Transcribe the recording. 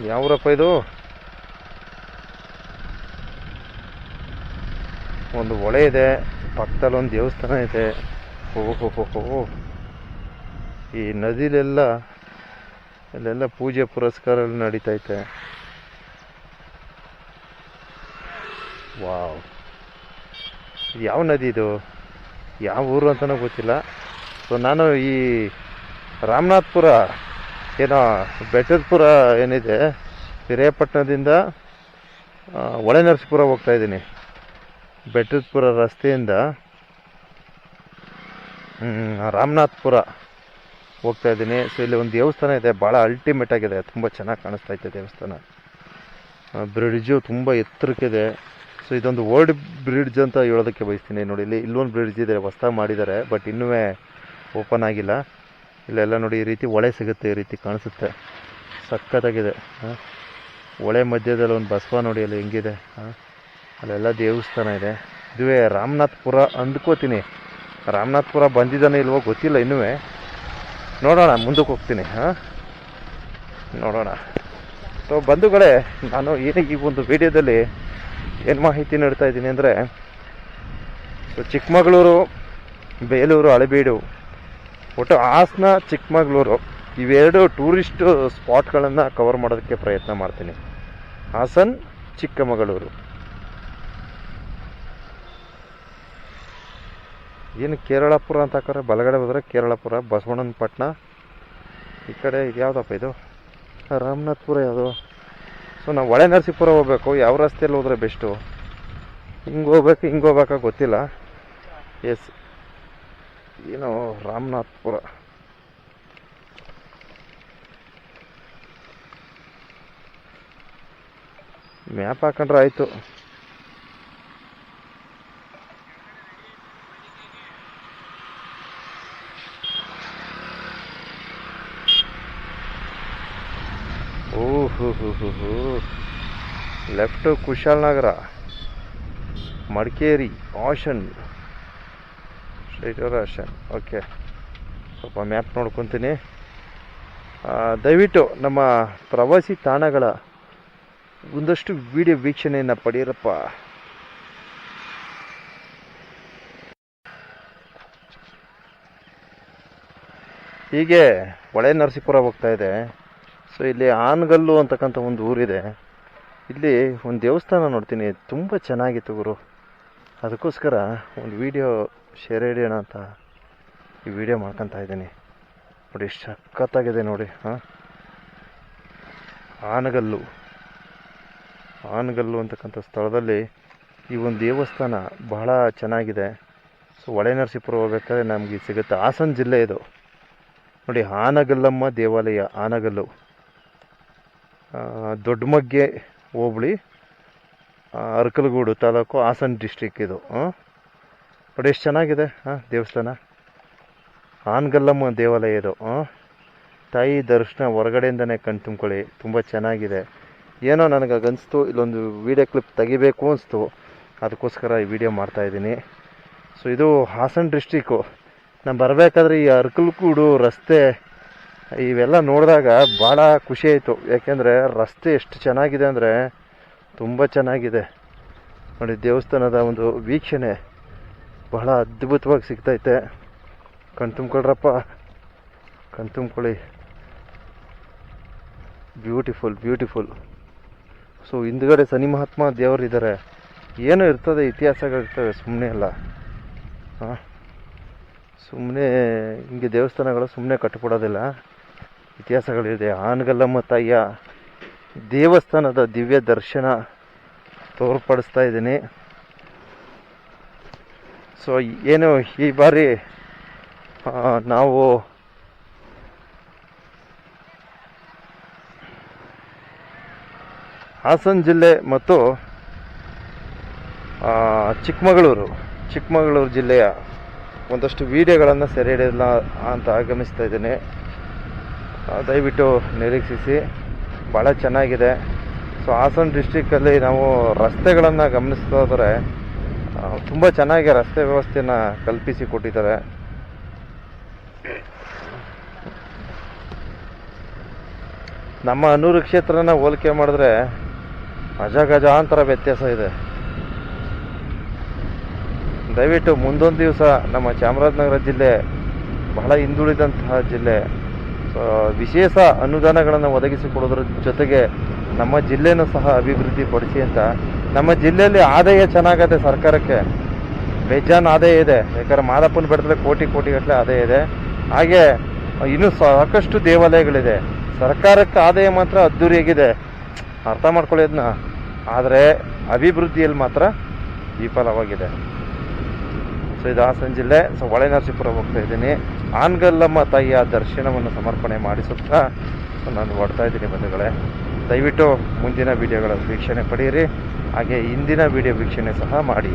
ಯಾವೂರಪ್ಪ ಇದು? ಒಂದು ಹೊಳೆ ಇದೆ, ಪಕ್ಕದಲ್ಲಿ ಒಂದು ದೇವಸ್ಥಾನ ಇದೆ. ಓಹೋ, ಈ ನದಿಲೆಲ್ಲ ಇಲ್ಲೆಲ್ಲ ಪೂಜೆ ಪುರಸ್ಕಾರ ನಡೀತೈತೆ. ವಾವ್, ಯಾವ ನದಿ ಇದು, ಯಾವ ಊರು ಅಂತಲೂ ಗೊತ್ತಿಲ್ಲ. ಸೊ ನಾನು ಈ ರಾಮನಾಥ್ಪುರ ಏನೋ ಬೆಟ್ಟದಪುರ ಏನಿದೆ, ಪಿರಿಯಾಪಟ್ಟಣದಿಂದ ಹೊಳೆನರಸೀಪುರ ಹೋಗ್ತಾ ಇದ್ದೀನಿ. ಬೆಟ್ಟದಪುರ ರಸ್ತೆಯಿಂದ ರಾಮನಾಥ್ಪುರ ಹೋಗ್ತಾ ಇದ್ದೀನಿ. ಸೊ ಇಲ್ಲಿ ಒಂದು ದೇವಸ್ಥಾನ ಇದೆ, ಭಾಳ ಅಲ್ಟಿಮೇಟ್ ಆಗಿದೆ, ತುಂಬ ಚೆನ್ನಾಗಿ ಕಾಣಿಸ್ತಾ ಇದೆ ದೇವಸ್ಥಾನ. ಬ್ರಿಡ್ಜು ತುಂಬ ಎತ್ತರಕ್ಕಿದೆ. ಸೊ ಇದೊಂದು ಓಲ್ಡ್ ಬ್ರಿಡ್ಜ್ ಅಂತ ಹೇಳೋದಕ್ಕೆ ಬಯಸ್ತೀನಿ. ನೋಡಿ, ಇಲ್ಲೊಂದು ಬ್ರಿಡ್ಜ್ ಇದೆ, ಹೊಸ್ದಾಗಿ ಮಾಡಿದ್ದಾರೆ, ಬಟ್ ಇನ್ನೂ ಓಪನ್ ಆಗಿಲ್ಲ. ಇಲ್ಲೆಲ್ಲ ನೋಡಿ ಈ ರೀತಿ ಹೊಳೆ ಸಿಗುತ್ತೆ, ಈ ರೀತಿ ಕಾಣಿಸುತ್ತೆ, ಸಖತ್ತಾಗಿದೆ. ಹೊಳೆ ಮಧ್ಯದಲ್ಲಿ ಒಂದು ಬಸವ ನೋಡಿ ಅಲ್ಲಿ ಹೆಂಗಿದೆ. ಅಲ್ಲೆಲ್ಲ ದೇವಸ್ಥಾನ ಇದೆ. ಇದುವೇ ರಾಮನಾಥ್ಪುರ ಅಂದ್ಕೋತೀನಿ. ರಾಮನಾಥ್ಪುರ ಬಂದಿದ್ದಾನೆ ಇಲ್ವೋ ಗೊತ್ತಿಲ್ಲ ಇನ್ನೂ, ನೋಡೋಣ, ಮುಂದಕ್ಕೆ ಹೋಗ್ತೀನಿ. ನೋಡೋಣ. ಸೊ ಬಂಧುಗಳೇ, ನಾನು ಏನಕ್ಕೆ ಈ ಒಂದು ವಿಡಿಯೋದಲ್ಲಿ ಏನು ಮಾಹಿತಿ ನೀಡ್ತಾ ಇದ್ದೀನಿ ಅಂದರೆ, ಸೊ ಚಿಕ್ಕಮಗಳೂರು, ಬೇಲೂರು, ಹಳೆಬೀಡು, ಒಟ್ಟು ಹಾಸನ, ಚಿಕ್ಕಮಗಳೂರು ಇವೆರಡು ಟೂರಿಸ್ಟ್ ಸ್ಪಾಟ್ಗಳನ್ನು ಕವರ್ ಮಾಡೋದಕ್ಕೆ ಪ್ರಯತ್ನ ಮಾಡ್ತೀನಿ. ಹಾಸನ್, ಚಿಕ್ಕಮಗಳೂರು. ಏನು ಕೇರಳಪುರ ಅಂತ ಹಾಕೋರೆ, ಬಲಗಡೆ ಹೋದರೆ ಕೇರಳಪುರ, ಬಸವಣ್ಣನ ಪಟ್ಟಣ. ಈ ಕಡೆ ಇದು ಯಾವುದಪ್ಪ ಇದು, ರಾಮನಾಥ್ಪುರ ಯಾವುದು? ಸೊ ನಾವು ಹೊಳೆನರಸೀಪುರ ಹೋಗ್ಬೇಕು. ಯಾವ ರಸ್ತೆಯಲ್ಲಿ ಹೋದರೆ ಬೆಸ್ಟು? ಹಿಂಗೆ ಹೋಗ್ಬೇಕಾ ಗೊತ್ತಿಲ್ಲ. ಎಸ್, ಏನೋ ರಾಮನಾಥ್ಪುರ. ಮ್ಯಾಪ್ ಹಾಕೊಂಡ್ರೆ ಆಯಿತು. Left Kushalnagar, Madikeri, Hassan, straight Hassan. Okay, ಸ್ವಲ್ಪ ಮ್ಯಾಪ್ ನೋಡ್ಕೊತೀನಿ. ದಯವಿಟ್ಟು ನಮ್ಮ ಪ್ರವಾಸಿ ತಾಣಗಳ ಒಂದಷ್ಟು ವಿಡಿಯೋ ವೀಕ್ಷಣೆಯನ್ನು ಪಡೆಯಿರಪ್ಪ. ಹೀಗೆ ಹೊಳೆನರಸೀಪುರ ಹೋಗ್ತಾ ಇದೆ. ಸೊ ಇಲ್ಲಿ ಆನಗಲ್ಲು ಅಂತಕ್ಕಂಥ ಒಂದು ಊರಿದೆ. ಇಲ್ಲಿ ಒಂದು ದೇವಸ್ಥಾನ ನೋಡ್ತೀನಿ, ತುಂಬ ಚೆನ್ನಾಗಿತ್ತು ಗುರು. ಅದಕ್ಕೋಸ್ಕರ ಒಂದು ವಿಡಿಯೋ ಶೇರ್ ಹಿಡಿಯೋಣ ಅಂತ ಈ ವಿಡಿಯೋ ಮಾಡ್ಕೊತಾ ಇದ್ದೀನಿ. ನೋಡಿ, ಸಖತ್ತಾಗಿದೆ ನೋಡಿ. ಆನಗಲ್ಲು ಅಂತಕ್ಕಂಥ ಸ್ಥಳದಲ್ಲಿ ಈ ಒಂದು ದೇವಸ್ಥಾನ ಬಹಳ ಚೆನ್ನಾಗಿದೆ. ಸೊ ಹೊಳೆನರಸೀಪುರ ಹೋಗ್ಬೇಕಾದ್ರೆ ನಮಗೆ ಸಿಗುತ್ತೆ. ಹಾಸನ ಜಿಲ್ಲೆ ಇದು ನೋಡಿ. ಆನಗಲ್ಲಮ್ಮ ದೇವಾಲಯ, ಆನಗಲ್ಲು, ದೊಡ್ಡಮಗ್ಗೆ ಹೋಬಳಿ, ಅರಕಲಗೂಡು ತಾಲೂಕು, ಹಾಸನ ಡಿಸ್ಟ್ರಿಕ್ ಇದು. ನೋಡಿ ಎಷ್ಟು ಚೆನ್ನಾಗಿದೆ ದೇವಸ್ಥಾನ. ಆನಗಲ್ಲಮ್ಮ ದೇವಾಲಯ ಇದು. ತಾಯಿ ದರ್ಶನ ಹೊರಗಡೆಯಿಂದನೇ ಕಣ್ ತುಂಬ್ಕೊಳ್ಳಿ, ತುಂಬ ಚೆನ್ನಾಗಿದೆ. ಏನೋ ನನಗನ್ನಿಸ್ತು, ಇಲ್ಲೊಂದು ವೀಡಿಯೋ ಕ್ಲಿಪ್ ತೆಗಿಬೇಕು ಅನಿಸ್ತು, ಅದಕ್ಕೋಸ್ಕರ ಈ ವಿಡಿಯೋ ಮಾಡ್ತಾಯಿದ್ದೀನಿ. ಸೊ ಇದು ಹಾಸನ ಡಿಸ್ಟ್ರಿಕ್ಕು. ನಾನು ಬರಬೇಕಾದ್ರೆ ಈ ಅರಕಲಗೂಡು ರಸ್ತೆ ಇವೆಲ್ಲ ನೋಡಿದಾಗ ಭಾಳ ಖುಷಿ ಆಯಿತು. ಯಾಕೆಂದರೆ ರಸ್ತೆ ಎಷ್ಟು ಚೆನ್ನಾಗಿದೆ ಅಂದರೆ ತುಂಬ ಚೆನ್ನಾಗಿದೆ ನೋಡಿ. ದೇವಸ್ಥಾನದ ಒಂದು ವೀಕ್ಷಣೆ ಬಹಳ ಅದ್ಭುತವಾಗಿ ಸಿಗ್ತೈತೆ. ಕಣ್ತುಂಬ್ಕೊಳ್ರಪ್ಪ, ಕಣ್ತುಂಬ್ಕೊಳ್ಳಿ. ಬ್ಯೂಟಿಫುಲ್. ಸೊ ಹಿಂದ್ಗಡೆ ಶನಿ ಮಹಾತ್ಮ ದೇವರಿದ್ದಾರೆ. ಏನೋ ಇರ್ತದೆ, ಇತಿಹಾಸಗಳಿರ್ತವೆ, ಸುಮ್ಮನೆ ಅಲ್ಲ. ಸುಮ್ಮನೆ ಹಿಂಗೆ ದೇವಸ್ಥಾನಗಳು ಸುಮ್ಮನೆ ಕಟ್ಟಿಕೊಡೋದಿಲ್ಲ, ಇತಿಹಾಸಗಳಿದೆ. ಆನಗಲ್ಲಮ್ಮ ತಾಯಿಯ ದೇವಸ್ಥಾನದ ದಿವ್ಯ ದರ್ಶನ ತೋರ್ಪಡಿಸ್ತಾ ಇದ್ದೀನಿ. ಸೊ ಏನು ಈ ಬಾರಿ ನಾವು ಹಾಸನ ಜಿಲ್ಲೆ ಮತ್ತು ಚಿಕ್ಕಮಗಳೂರು ಜಿಲ್ಲೆಯ ಒಂದಷ್ಟು ವಿಡಿಯೋಗಳನ್ನು ಸೆರೆ ಹಿಡಿಯಲ್ಲ ಅಂತ ಆಗಮಿಸ್ತಾ ಇದ್ದೀನಿ. ದಯವಿಟ್ಟು ನಿರೀಕ್ಷಿಸಿ, ಭಾಳ ಚೆನ್ನಾಗಿದೆ. ಸೊ ಹಾಸನ ಡಿಸ್ಟ್ರಿಕ್ಕಲ್ಲಿ ನಾವು ರಸ್ತೆಗಳನ್ನು ಗಮನಿಸ್ತಾ ಹೋದರೆ ತುಂಬ ಚೆನ್ನಾಗಿ ರಸ್ತೆ ವ್ಯವಸ್ಥೆಯನ್ನು ಕಲ್ಪಿಸಿ ಕೊಟ್ಟಿದ್ದಾರೆ. ನಮ್ಮ ಹನ್ನೂರು ಕ್ಷೇತ್ರನ ಹೋಲಿಕೆ ಮಾಡಿದ್ರೆ ಅಜಗಜಾಂತರ ವ್ಯತ್ಯಾಸ ಇದೆ. ದಯವಿಟ್ಟು ಮುಂದೊಂದು ದಿವಸ ನಮ್ಮ ಚಾಮರಾಜನಗರ ಜಿಲ್ಲೆ ಬಹಳ ಹಿಂದುಳಿದಂತಹ ಜಿಲ್ಲೆ, ವಿಶೇಷ ಅನುದಾನಗಳನ್ನು ಒದಗಿಸಿಕೊಡೋದ್ರ ಜೊತೆಗೆ ನಮ್ಮ ಜಿಲ್ಲೆನೂ ಸಹ ಅಭಿವೃದ್ಧಿ ಪಡಿಸಿ ಅಂತ. ನಮ್ಮ ಜಿಲ್ಲೆಯಲ್ಲಿ ಆದಾಯ ಚೆನ್ನಾಗದೆ, ಸರ್ಕಾರಕ್ಕೆ ಬೇಜಾನ್ ಆದಾಯ ಇದೆ. ಯಾಕಂದರೆ ಮಾದಪ್ಪನ ಬೆಟ್ಟದಲ್ಲಿ ಕೋಟಿ ಕೋಟಿಗಟ್ಟಲೆ ಆದಾಯ ಇದೆ. ಹಾಗೆ ಇನ್ನೂ ಸಾಕಷ್ಟು ದೇವಾಲಯಗಳಿದೆ. ಸರ್ಕಾರಕ್ಕೆ ಆದಾಯ ಮಾತ್ರ ಅದ್ದೂರಿಯಾಗಿದೆ, ಅರ್ಥ ಮಾಡ್ಕೊಳ್ಳಿ ಅದನ್ನ. ಆದರೆ ಅಭಿವೃದ್ಧಿಯಲ್ಲಿ ಮಾತ್ರ ವಿಫಲವಾಗಿದೆ. ಸೊ ಇದು ಹಾಸನ ಜಿಲ್ಲೆ. ಸೊ ಹೊಳೆನರಸೀಪುರ ಹೋಗ್ತಾ ಇದ್ದೀನಿ. ಆನ್ಗಲ್ಲಮ್ಮ ತಾಯಿಯ ದರ್ಶನವನ್ನು ಸಮರ್ಪಣೆ ಮಾಡಿಸುತ್ತಾ ನಾನು ಹೊಡ್ತಾ ಇದ್ದೀನಿ ಬಂಧುಗಳೇ. ದಯವಿಟ್ಟು ಮುಂದಿನ ವಿಡಿಯೋಗಳ ವೀಕ್ಷಣೆ ಪಡೆಯಿರಿ, ಹಾಗೆ ಇಂದಿನ ವಿಡಿಯೋ ವೀಕ್ಷಣೆ ಸಹ ಮಾಡಿ.